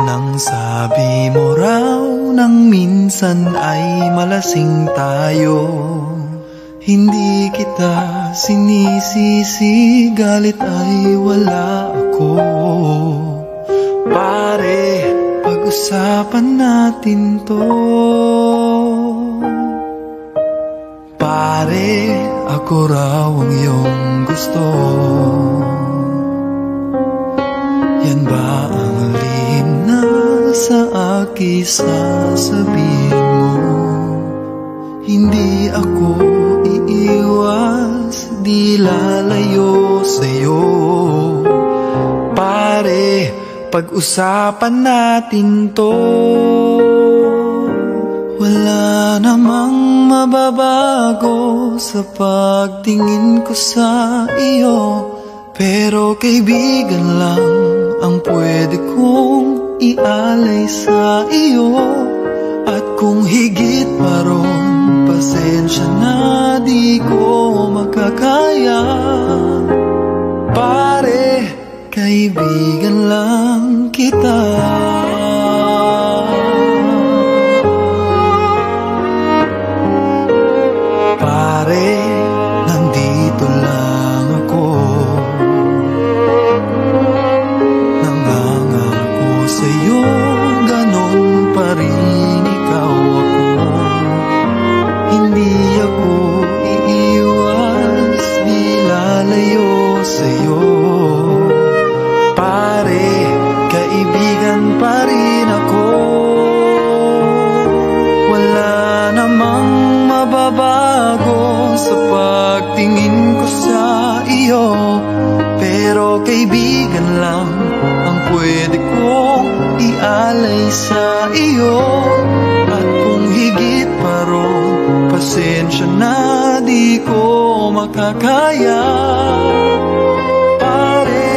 Nang sabi mo raw nang minsan ay malasing tayo, hindi kita sinisisi, galit ay wala ako. Pare, pag-usapan natin to. Pare, ako raw ang iyong gusto. Yan ba ang lihim na sa akin sasabihin mo? Hindi ako iiwas, di lalayo sa'yo. Pare, pag-usapan natin to. Wala namang mababago sa pagtingin ko sa iyo, pero kaibigan lang ang pwede kong ialay sa iyo. At kung higit pa ron, pasensya na di ko makakaya. Pare, kaibigan lang kita. Pare, nandito lang ako, nangangako sa'yo, ganon pa rin ikaw ako. Hindi ako iiwas, di lalayo sa'yo. Pare, kaibigan pa rin ako. Wala namang mababago sa pagtingin ko sa iyo, pero kaibigan lang ang pwede kong ialay sa iyo. At kung higit pa ron, pasensya na di ko makakaya. Pare,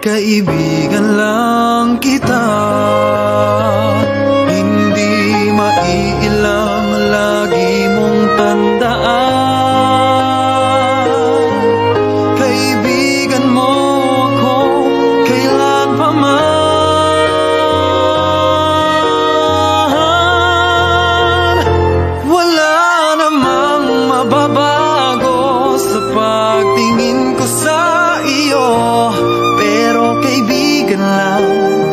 kaibigan lang kita. Hindi maiilang lagi mong tandaan, kaibigan mo ako kailan pa man. Wala namang mababago sa pagtingin ko sa iyo, pero kaibigan lang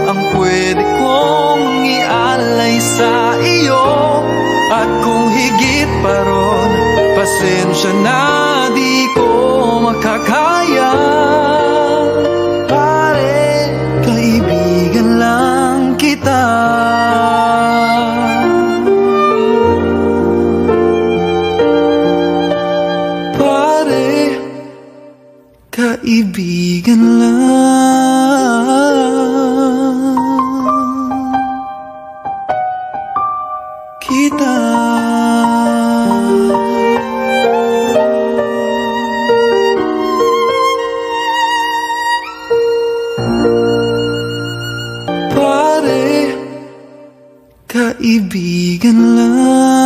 ang pwede kong ialay sa iyo. At kung higit pa ron, pasensya na di ko makakaya. Pare, kaibigan lang kita. Pare, kaibigan lang kita. Pare, kaibigan lang.